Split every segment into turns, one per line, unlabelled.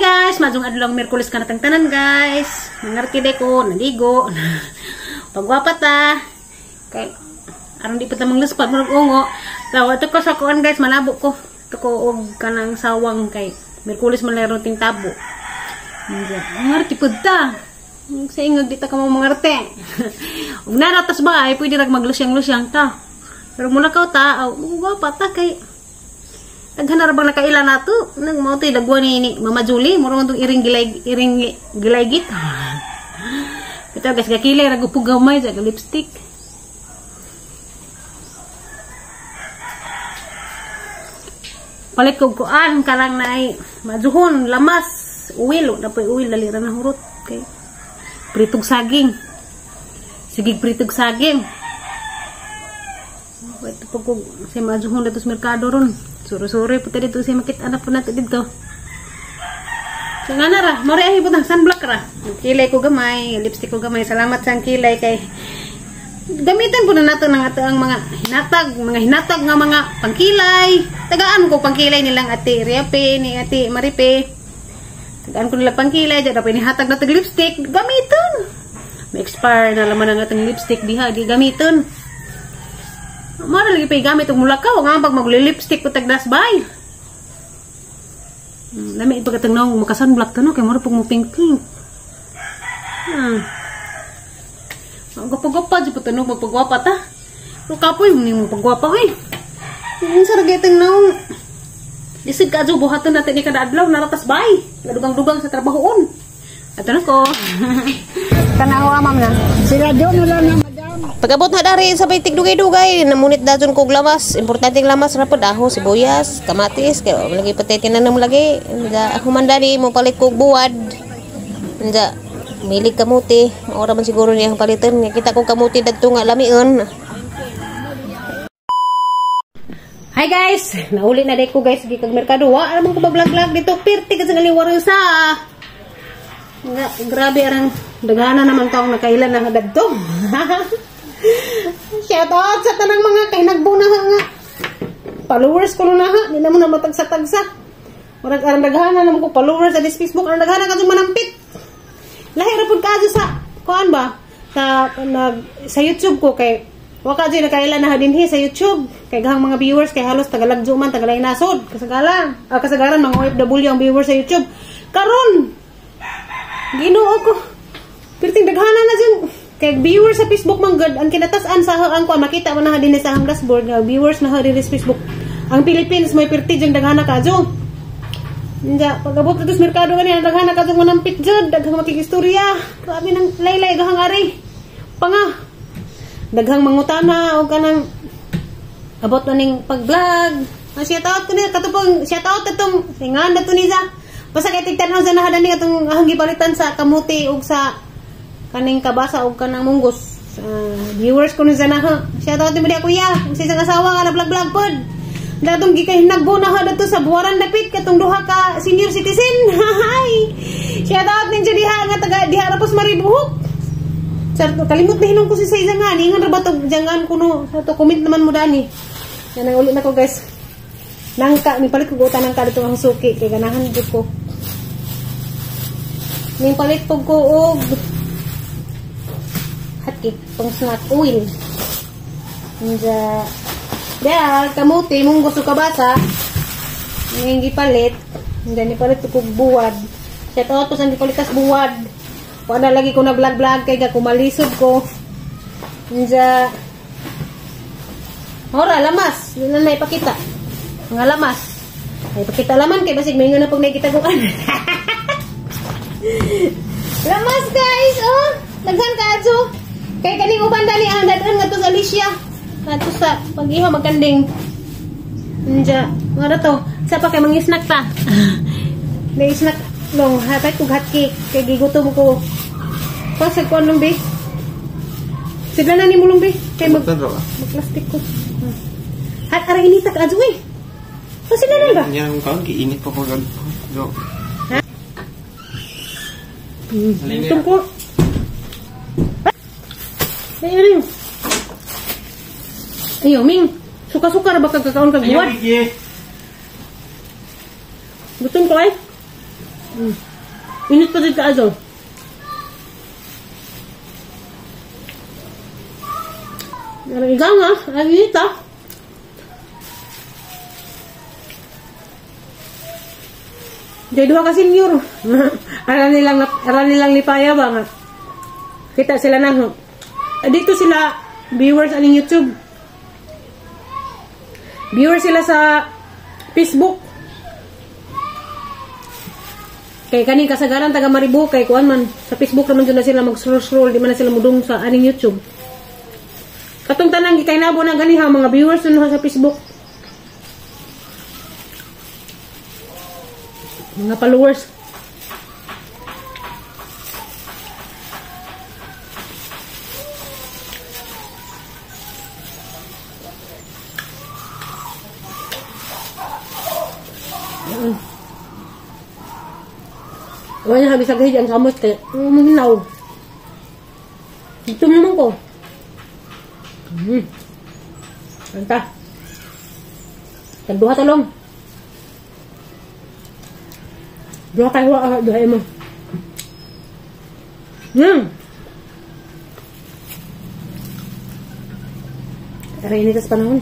guys, majong adlaw Miyerkules ka natang tanan guys. Nangarkide ko, naligo. Pagwapat kay aron di pa ta mangluspat murag ungo. Tawa to ko sa kuan guys, malabo ko. To ko og kanang sawang kay Miyerkules man laro ting tabo. Ngarti pud ta. Sa ingag di ta ka mo mangarte. Ug naratas ba ay pwede rag maglusyang-lusyang ta. Pero muna ka ta, pagwapat ta kay naghanap bang nakaila nato nang mao tay dagwan ni Mama Julie murong tong iring gilaygit. Ito guys gakilay ra gupug gamay sa lipstick. Palit ko kuan karang naay majuhon lamas uwil na poy uwil dali ra na hurot kay pritog saging. Sige pritog saging. Ito pag sa majuhon dito sa merkado ron. Suro-suro po dito siya makita na po natin dito. So nga na ra, mori ahi po ng sunblock ra. Kilay ko gamay, lipstick ko gamay. Salamat sa kilay kay gamitin po na nato ng ato ang mga hinatag nga mga pangkilay. Tagaan ko pangkilay nilang ate Riape, ni ate Maripe. Tagaan ko nila pangkilay, dyan pa inihatag na lipstick, gamitin. May expire na laman ng atong lipstick diha, di gamitin. Mara lagi pa gamit ang mulakaw nga pag magli-lipstick ko tagdas bay. Lami ipagkatang naong makasunblock to no kay mara pag mo pink-pink. Ang gapagapa di pa tanong magpagwapa ta. Pero kapoy mo pagwapa oy. Ang saragitang naong isig ka adyo buhaton natin ni kada adlaw naratas bay. Nadugang-dugang sa trabahoon. Ato na ko. Tanawa ma'am na. Sila do mo lang na pagabot na dari sa baitig dugay-dugay namunit dajon kog lamas importante lamas ra pod aho sibuyas kamatis kay lagi patay tinanam lagi nga humanda ni mo palit kog buwad nga milig kamuti ora man siguro niyang paliton kita kog kamuti dadto nga lamion. Hi guys, nauli na day ko guys gi kag merkado wa man ko ba-vlog dito perti kasi ngaliwaro sa nga grabe arang dagana naman taong nakailan na dadto. Shout out sa tanang mga kay nagbunaha nga followers ko na ha di na mo na matagsa-tagsa murag arang daghana naman ko followers sa Facebook arang daghana kadto manampit lahi ra pud kadto sa kuan ba sa YouTube ko kay wa kadto nakailan na dinhi sa YouTube kay gahang mga viewers kay halos tagalagjo man tagalay nasod kasagaran mga OFW ang viewers sa YouTube karon Ginoo ko perting daghana na dyan kay viewers sa Facebook man good ang kinatasan sa ang ko makita mo na din sa hang dashboard nga viewers na din sa Facebook ang Philippines may perti jang daghana kadyo nga pagabot dito sa merkado kani daghana kadyo manampit jud daghang makikistorya grabe nang laylay gahang ari panga daghang mangutana og kanang abot na ning pag-vlog shout out ko ni katupong shout out atong singan dato ni sa basta kay tigtanaw sa nahadan ni atong gipalitan sa kamuti ug sa kaning kabasa og kanang munggos viewers ko ni zanaha shout out mo di kuya sa isang asawa nga nag-vlog pod datong gikahinagbo na ha dato sa buwaran dapit katong duha ka senior citizen hi shout out ninyo diha nga taga diha rapos maribuhok sarto kalimot na hinong ko si sa isang nga ningon ra ba to jangan kuno sa to comment naman mo dani yan ang ulit na ko guys nangka ni palit ko utan nangka dito ang suki kay ganahan jud ko ning palit pug ko og hati pang snack oil. Dia kamuti mong gusto ka basa. Ngayon gipalit. Hindi palit ko buwad. Shout out ko sa gipalitas buwad. Wala lagi ko na vlog kay kumalisod ko. Ora lamas, yun na ipakita. Nga lamas. Ay pakita laman kay basig maingon na pag nakita ko kan. Lamas guys, oh. Daghan ka adso. Kay kaning uban dali ang dadan nga to sa Alicia. Ato sa pag-iha magkanding. Nja, ngara to. Sa pa kay mangi-snack ta. May snack long hatay ko hot cake kay gigutom ko. Pasag ko anong be. Sigla na ni mulong be. Kay mag-plastic ko. Hat ara inita ka adso eh. Kasi na ba?
Yang kaon giinit pa ko gan. Jo.
Ha? Gutom ko. Ayun. Ayo, Ming. Suka-suka ra ba kag kakaon kag buwan? Gutom ko ay. Init pa din ka aso. Ikaw nga, ang init ah. Jadi dua ka senior. Aral nilang lipaya ba nga. Kita sila nang. Dito sila viewers aning YouTube. Viewers sila sa Facebook. Kay kaning kasagaran taga Maribo kay kuan man sa Facebook naman jud na sila mag-scroll, di man na sila mudung sa aning YouTube. Katong tanang gikaynabo na ganiha mga viewers nun sa Facebook. Mga followers. Wala na habis agad ang kamot kaya mahinaw. Ito naman ko. Anta. Tagduha talong. Duha kayo duha mo. Aray ini tas panahon.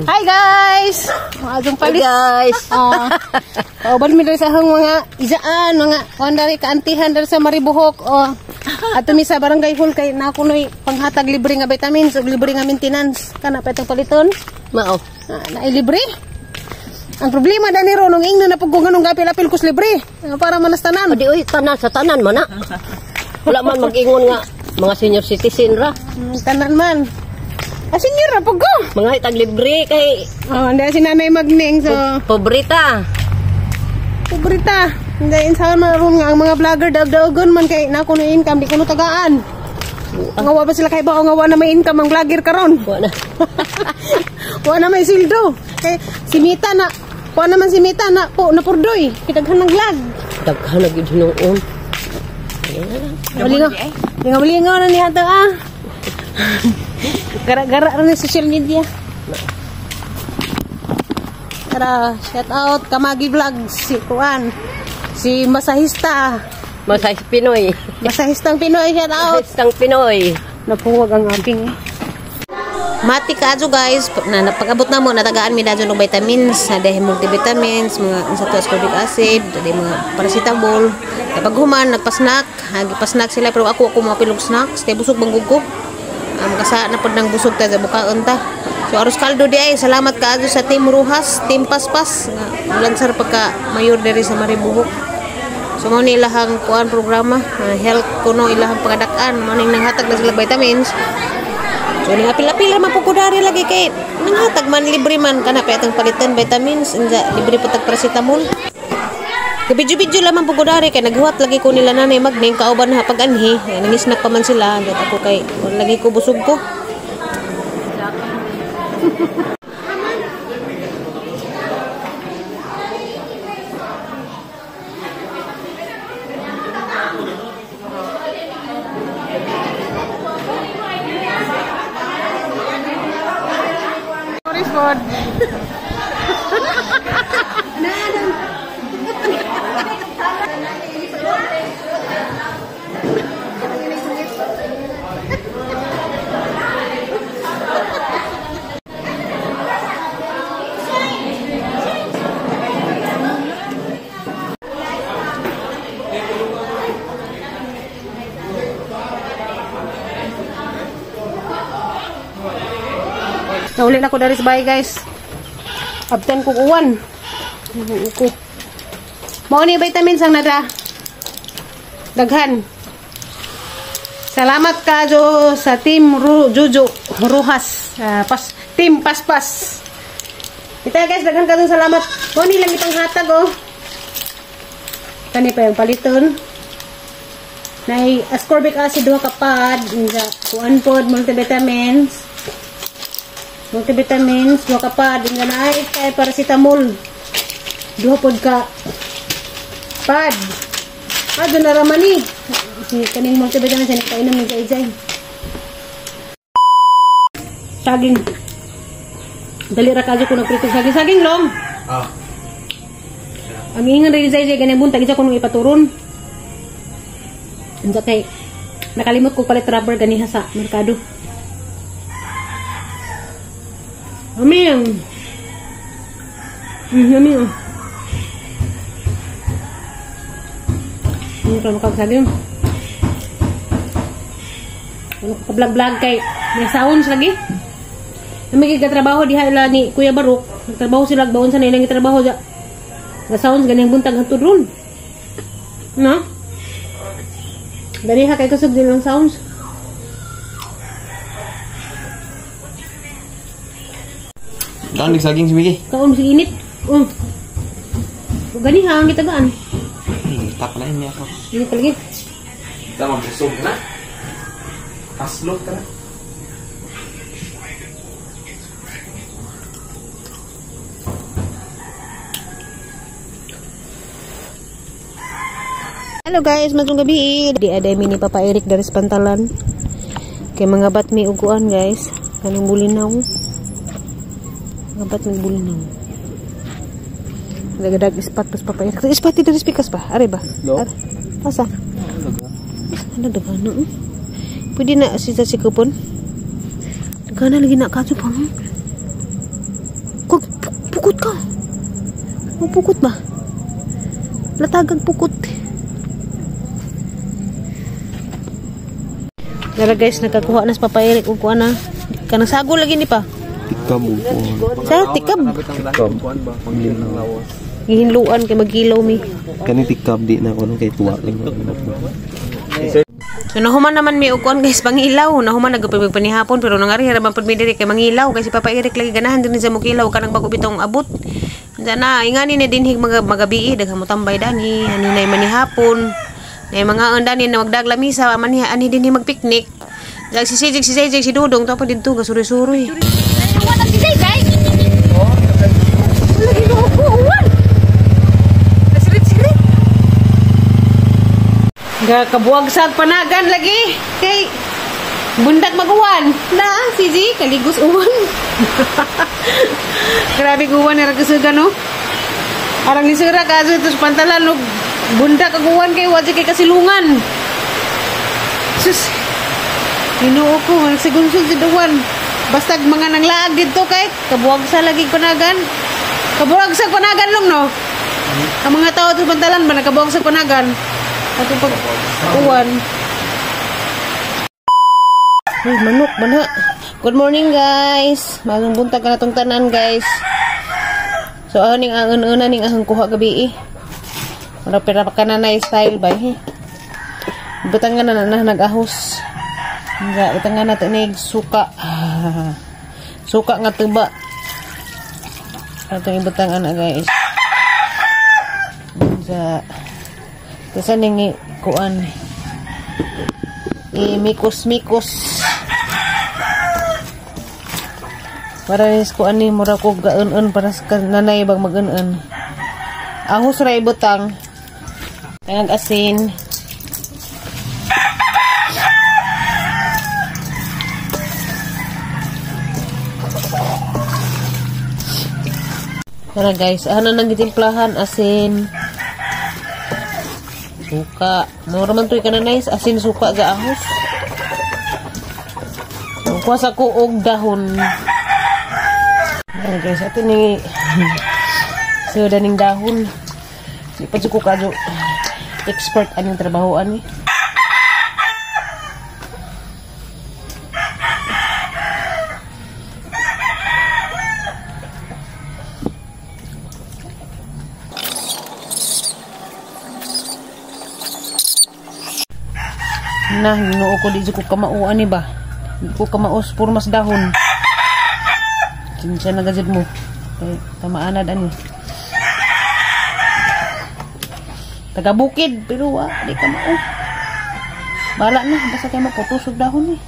Hi guys! Adong palit. Hi guys! Kauban mi diri sa hang mga ijaan, mga kondari kaantihan diri sa Maribohok. Ato mi sa barangay hall kay nakunoy panghatag libre nga vitamins ug libre nga maintenance. Kana pa itong paliton? Mao. Naay libre. Ang problema dani ro nung ingno na pug ganung gapil-apil kus libre. Para manas tanan. Di oy tanan sa tanan man na. Wala man mag-ingon nga mga senior citizen ra. Tanan man. Senior na pag ko. Mga itag libre kay... hindi si Nanay Magning. So... Pobrita. Hindi, saan maroon nga ang mga vlogger daw-daogon man kay nakuno income, di kuno tagaan. Ngawa ba sila kay ba o ngawa na may income ang vlogger karon? Wala na. Wala na may sildo. Kay si Mita na, wala naman si Mita na po, napurdoy. Kitaghan ng vlog. Kitaghan na gid hinuon. Lingaw na niya ito Gara-gara rin sa social media. Tara, shout out Kamagi Vlogs, si Kuan, si Masahista. Masahistang Pinoy, shout out. Masahistang Pinoy. Napuwag ang aping Mati kaadyo guys, na napag-abot na mo, natagaan mi na dyan ng vitamins, dahil multivitamins, mga insatu ascorbic acid, dahil mga paracetamol. Kapag human, nagpa-snack, nagpa-snack sila, pero ako mga pilog snacks, kaya busog bang gugo. Makasa na po ng busog tayo sa bukaon ta. So, Aros Caldo di ay, salamat kaadyo sa Team Ruhas, Team Paspas, lansar pagka mayor diri sa Maribohok. So, mo ni ilahang kuan programa, health kuno ilahang pagadakan, maning nanghatag na sila vitamins. So, apil-apil naman po kudari lagi kay nanghatag man, libre man ka na pa itong palitan vitamins, libre po tag paracetamol. Kabidyo-bidyo lamang po kudari kay naghuwat lagi ko nila Nanay Magning, kauban na pag-anhi, nangisnak pa man sila, dahil ako kay lagi ko busog ko. Food. Nauli na ko dari sa bahay guys. Abten ko uwan. Mao ni vitamins ang nada. Daghan. Salamat kayo sa Team Juju Ruhas. Team Paspas. Kita guys, daghan kadong salamat. Mao ni lang itong hatag Kani pa yung paliton. Nay ascorbic acid 2 kapad, kuan pod multivitamins. Multivitamins, 2 kapad, nga na ay kay paracetamol. 2 pod ka pad. Doon na raman ni. Si kaning multivitamins ni kainom ni Jay. Saging. Dali ra kadyo ko nagprito saging long.
Ah.
Ang ingan rin sa ganyan buntag isa ko nung ipaturon. Ansa kay nakalimot ko palit rubber ganiha sa merkado. Aming. Aming. Ini kalau makan ano ka vlog kay may sounds lagi. May trabaho diha ila ni Kuya Barok. Nagtrabaho sila bawon sa nilang trabaho ja. Nga sounds ganang buntag hangtod ron. No? Dali ha kay kusog din ang sounds.
Daan nagsaging si Miki.
Kaon si init. Gani ha ang gitagaan.
Tak na niya ako.
Init lagi.
Tama busog na. Aslot ka na.
Hello guys, magandang gabi. Di ada mini Papa Eric dari Pantalan. Kay mga batmi uguan guys. Kanang bulinaw. Mga batmi bulinaw. Nagadag ispat pas Papa Eric. Ispat itu di speakers pa. Are ba?
No.
Asa? Ano dagana? Pwede na sisa si kupon. Dagana lagi nak kaso pa. Kung pukut ka. Mau pukut ba? Latagag pukut. Dara guys, nakakuha na sa Papa Eric ug kuan na. Kanang sago lagi ni pa.
Tikab upuan.
Sa tikab.
Tikab. Paglinaw lawas.
Gihinluan kay magilaw mi.
Kani tikab di na kuno kay tuwa lang.
So nahuman naman mi ug kuan guys pangilaw. Nahuman nagapag panihapon pero nangari ra man pud mi diri kay mangilaw kay si Papa Eric lagi ganahan din sa mukilaw kanang bago bitong abot. Dana ingani ni dinhig magabi daghang mo tambay dani haninay manihapon. Nay mga andani na magdag lamisa maniha ani dinhi magpiknik. Jag si Sejig si Dudong to pa didto gasuri-suri. Wala si Sejig. Oh, lagi ko uwan. Sirit. Ga kabuag sa panagan lagi kay bundak maguwan. Na Siji kaligos uwan. Grabe uwan ra kasugan no. Arang nisura kaso ito sa Pantalan no. Bunda kaguwan kay wajib kay kasilungan. Sus. Hinuo ko nagsigungsog si Duwan. Basta mga nanglaag dito kay kabuwag sa lagi panagan. Kabuwag sa panagan lang no. Ang mga tao sa Pantalan ba nakabuwag sa panagan? Ato pag uwan. Uy, manok bana. Good morning guys. Magang buntag ka na tong tanan guys. So aning ang ning ahang kuha gabi eh. Ano pera pa kananay style ba eh. Butangan na nag-ahos. Nga, butangan natin na suka. Suka nga tuba. Atong ibutangan na guys. Kasi nang kuan. Mikos. Para nis kuan ni mura ko gaun para sa nanay bag magun. Ahos ra ibutang. Tangag asin. Tara guys, ano nang gitimplahan asin. Suka. Mura man toy kananay asin suka ga ahos. Kuha sa kuog dahon. Tara guys, ato ni so daning dahon. Di pa ko kadyo expert aning trabahoan ni. Nah, ginoo ko di ko kamauan ni ba. Di ko kamaos puro mas dahon. Kinsa na gajud mo. Kay tamaanad ani. Taga bukid pero di ka mao. Bala na basta kay maputusog dahon eh.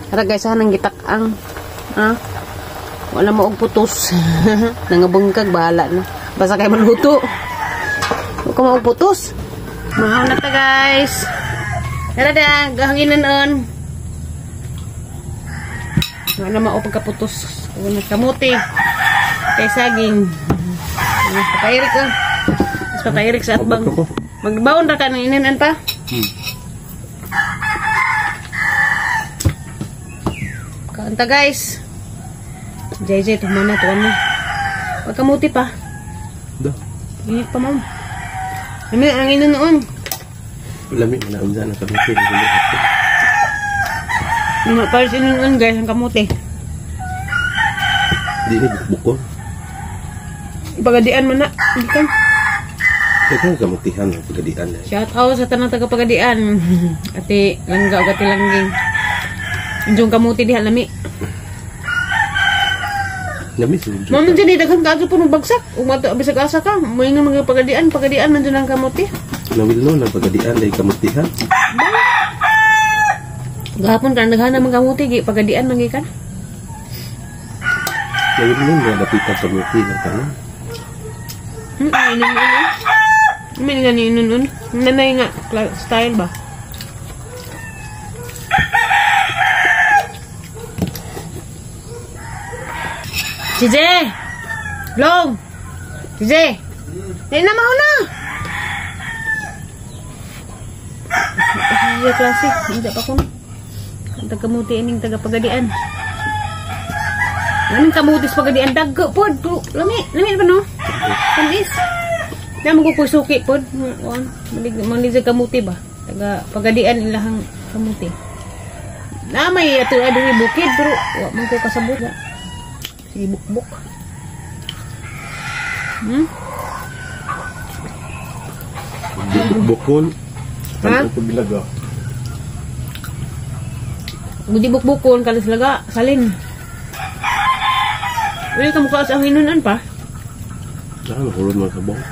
Tara guys, nang gitak-ang. Wala mo og putos. Nangabungkag bala na. Basta kay maluto. ko mauputos. Mahal na ta guys. Tara da, gahanginan on. Nga na mao pagkaputos. Kung nagkamuti. Kay saging. Papairik ko. Mas papairik sa atbang. Magbaon ra ka ng inanan pa. Kaanta guys. JJ, tuman na, tuwan na. Pagkamuti pa.
Dah.
Init pa, ma'am. Lami, ang ino noon.
Lami, manaunza na kamuti.
Mga paris ino noon, guys, ang kamuti.
Di ini bukol.
Pagadian mo na. Hindi ka.
Ito ang kamutihan ng pagadian.
Shout out sa tanang taga-pagadian. Ati, langga o gati langging. Yung kamuti diha, lami.
Lami, sujud.
Maman dyan, daghang kaso po nung bagsak. Umata, bisag asa ka. May nga mga pagadian man dyan ang kamuti.
Nawil ng pagadian ay kamutihan.
Gahapon ka, naghanap ng kamuti, pagadian man gikan.
Nawil nga dapitan kamuti ng kanan.
Inon. May nga ni inon. Nanay nga, style ba? CJ! Long! CJ! Hindi na mauna! Iya klase, hindi pa ko na. Ang taga-muti ining taga-pagadian. Anong kamutis pagadian? Daggo po. Lami pa no? Kandis. Na magkukusuki po. Manig sa kamuti ba? Taga-pagadian ilahang kamuti. Na may ato adong bukid pero wak man ko kasabot. Sige bukbuk.
Bukol.
Ha?
Ano ko bilaga?
Gudi bukbukon kalis laga salin. Uy, kamukha sa ang inunan pa.
Saan, nakulong mga sabong.